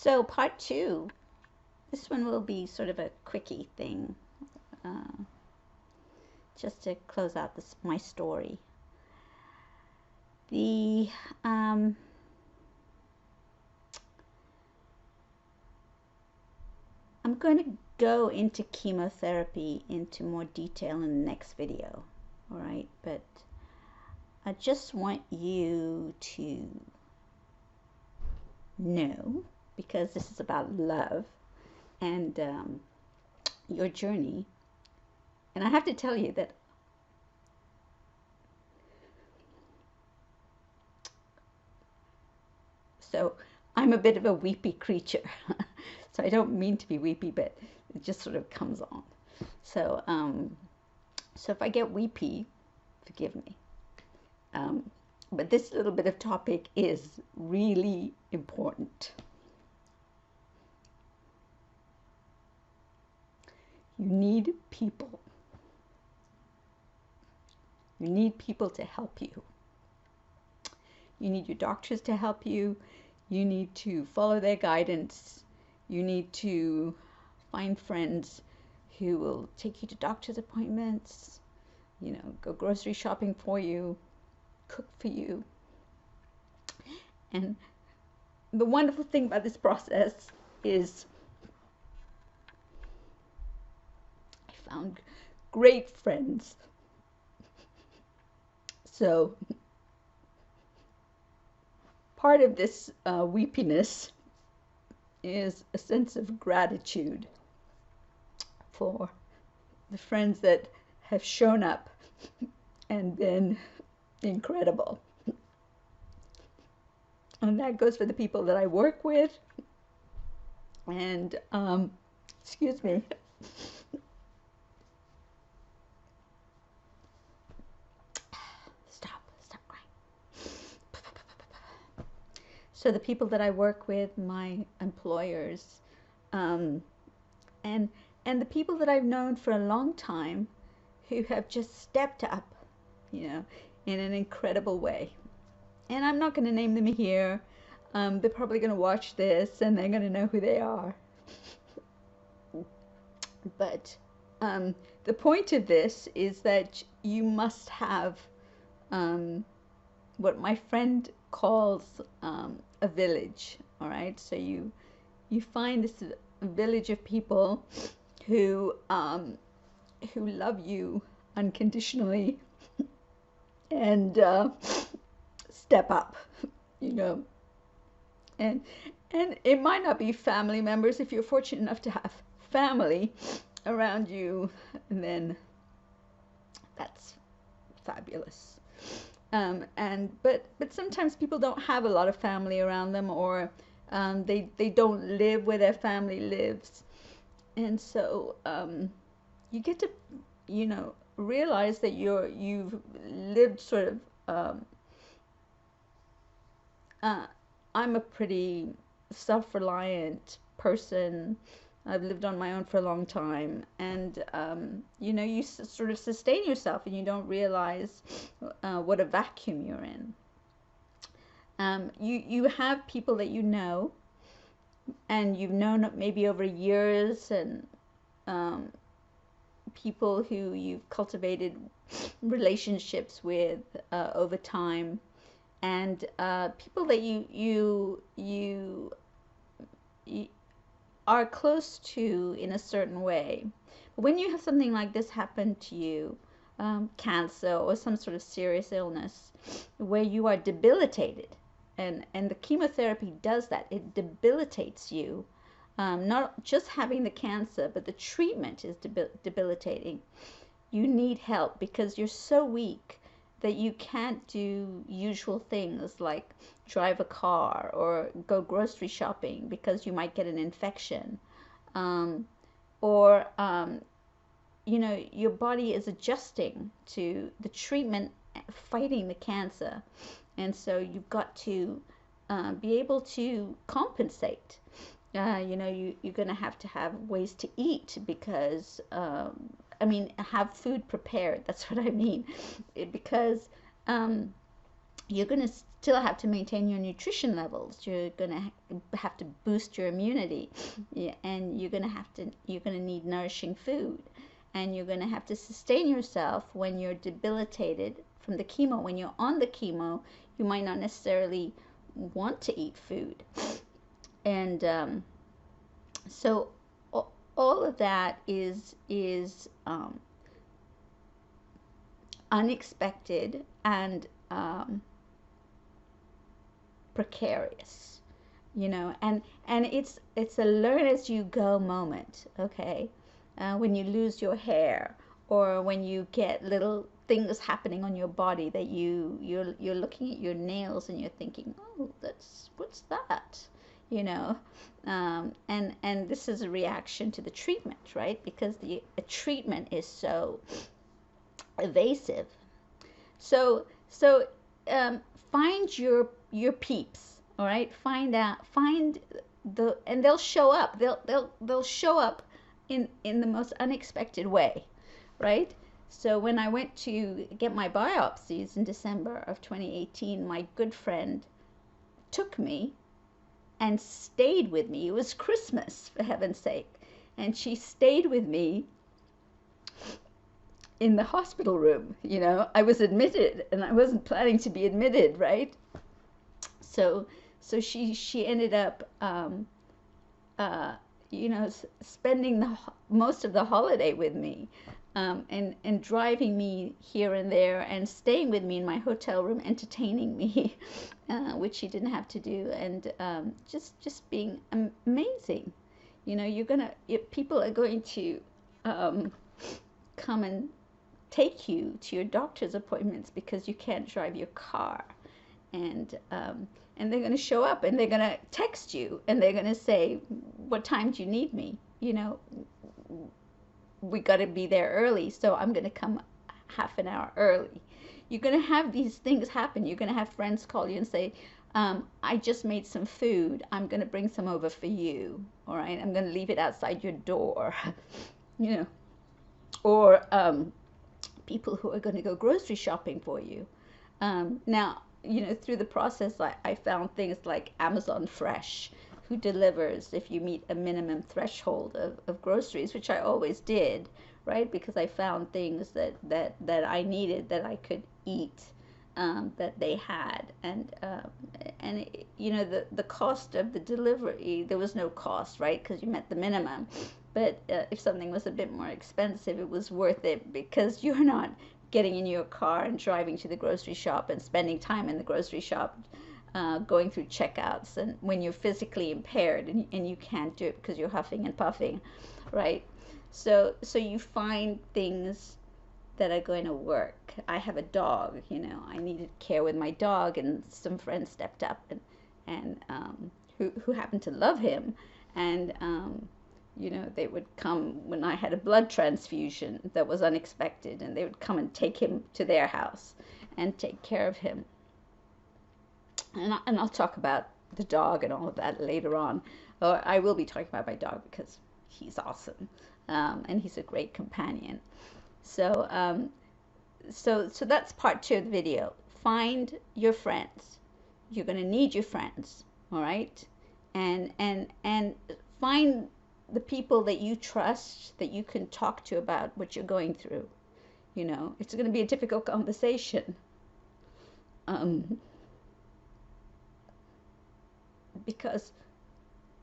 So part two, this one will be sort of a quickie thing, just to close out my story. The I'm going to go into chemotherapy into more detail in the next video, all right? But I just want you to know, because this is about love and your journey. And I have to tell you that so I'm a bit of a weepy creature. So I don't mean to be weepy, but it just sort of comes on. So so if I get weepy, forgive me. But this little bit of topic is really important. You need people. You need people to help you. You need your doctors to help you. You need to follow their guidance. You need to find friends who will take you to doctor's appointments, go grocery shopping for you, cook for you. And the wonderful thing about this process is I found great friends. So part of this weepiness is a sense of gratitude for the friends that have shown up and been incredible. And that goes for the people that I work with. And, excuse me. Stop crying. So the people that I work with, my employers, and the people that I've known for a long time who have just stepped up, in an incredible way. And I'm not going to name them here. They're probably going to watch this and they're going to know who they are. But the point of this is that you must have what my friend calls a village, all right? So you find this village of people who love you unconditionally and step up, and it might not be family members. If you're fortunate enough to have family around you, then that's fabulous. But sometimes people don't have a lot of family around them, or they don't live where their family lives, and so you get to realize that you've lived sort of I'm a pretty self-reliant person. I've lived on my own for a long time, and you sort of sustain yourself, and you don't realize what a vacuum you're in. You have people that you know, and you've known maybe over years, and people who you've cultivated relationships with over time, and people that you are close to in a certain way. But when you have something like this happen to you, cancer or some sort of serious illness, where you are debilitated, and the chemotherapy does that, it debilitates you. Not just having the cancer, but the treatment is debilitating. You need help because you're so weak that you can't do usual things like drive a car or go grocery shopping because you might get an infection. Or your body is adjusting to the treatment fighting the cancer. And so you've got to be able to compensate. You're going to have ways to eat because have food prepared. That's what I mean. Because you're going to still have to maintain your nutrition levels. You're going to have to boost your immunity, and you're going to need nourishing food, and you're going to have to sustain yourself when you're debilitated from the chemo. When you're on the chemo, you might not necessarily want to eat food, and so all of that is unexpected and precarious, and it's a learn as you go moment. Okay, when you lose your hair, or when you get little things happening on your body that you're looking at your nails and you're thinking, oh, what's that, and this is a reaction to the treatment, right? Because the treatment is so evasive. So find your peeps, all right? Find and they'll show up. They'll show up in the most unexpected way, right? So when I went to get my biopsies in December of 2018, my good friend took me and stayed with me. It was Christmas, for heaven's sake, and she stayed with me in the hospital room. I was admitted, and I wasn't planning to be admitted, right? So she ended up spending most of the holiday with me, and driving me here and there, and staying with me in my hotel room, entertaining me, which she didn't have to do, and just being amazing. People are going to come and take you to your doctor's appointments because you can't drive your car, and they're going to show up, and they're going to text you, and they're going to say, what time do you need me? We got to be there early, so I'm going to come half an hour early. You're going to have these things happen. You're going to have friends call you and say, I just made some food. I'm going to bring some over for you. All right, I'm going to leave it outside your door. Or people who are going to go grocery shopping for you. Now, through the process, I found things like Amazon Fresh, who delivers if you meet a minimum threshold of groceries, which I always did, right? Because I found things that I needed, that I could eat, that they had, and the cost of the delivery, there was no cost, right? Because you met the minimum. But if something was a bit more expensive, it was worth it, because you're not getting in your car and driving to the grocery shop and spending time in the grocery shop, going through checkouts, and when you're physically impaired, and you can't do it because you're huffing and puffing, right? So you find things that are going to work. I have a dog, I needed care with my dog, and some friends stepped up and who happened to love him, and they would come when I had a blood transfusion that was unexpected, and they would come and take him to their house and take care of him. And I'll talk about the dog and all of that later on. Or I will be talking about my dog because he's awesome, and he's a great companion. So so that's part 2 of the video. Find your friends. You're going to need your friends, all right? And find the people that you trust, that you can talk to about what you're going through. It's going to be a difficult conversation. Because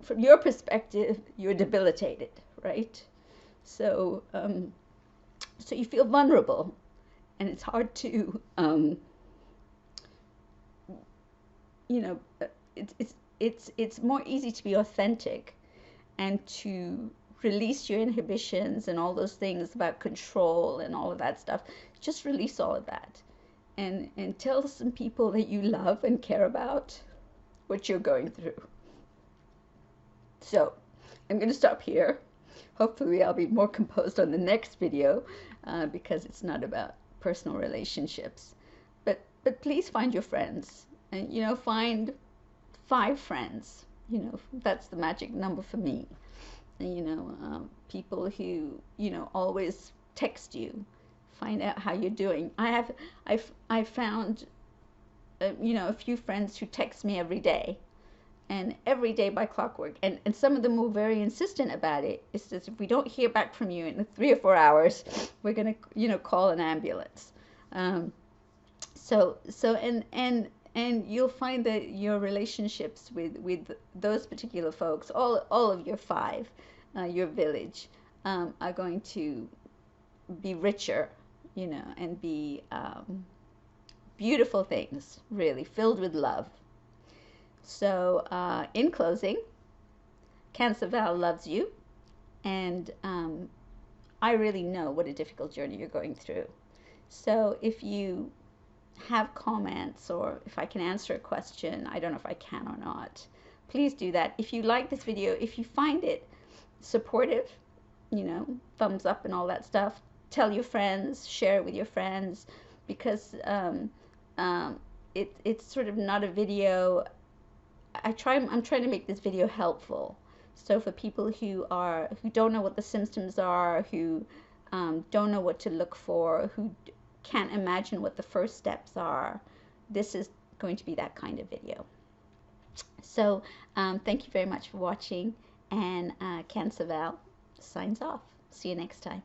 from your perspective, you're debilitated, right? So so you feel vulnerable, and it's hard to it's more easy to be authentic and to release your inhibitions and all those things about control and all of that stuff. Just release all of that, and tell some people that you love and care about what you're going through. So I'm going to stop here. Hopefully I'll be more composed on the next video, because it's not about personal relationships. But please find your friends, and find 5 friends. That's the magic number for me. And, people who always text you, find out how you're doing. I found you know, a few friends who text me every day, and every day by clockwork, and some of them were very insistent about it. It's just, if we don't hear back from you in 3 or 4 hours, we're gonna, you know, call an ambulance. um, and you'll find that your relationships with those particular folks, all of your five, your village, are going to be richer, you know, and be beautiful things, really filled with love. So, in closing, Cancer Val loves you, and I really know what a difficult journey you're going through. So, if you have comments, or if I can answer a question, I don't know if I can or not, please do that. If you like this video, if you find it supportive, you know, thumbs up and all that stuff, tell your friends, share it with your friends, because it's sort of not a video. I'm trying to make this video helpful. So for people who don't know what the symptoms are, who don't know what to look for, who can't imagine what the first steps are, this is going to be that kind of video. So thank you very much for watching, and Cancer Val signs off. See you next time.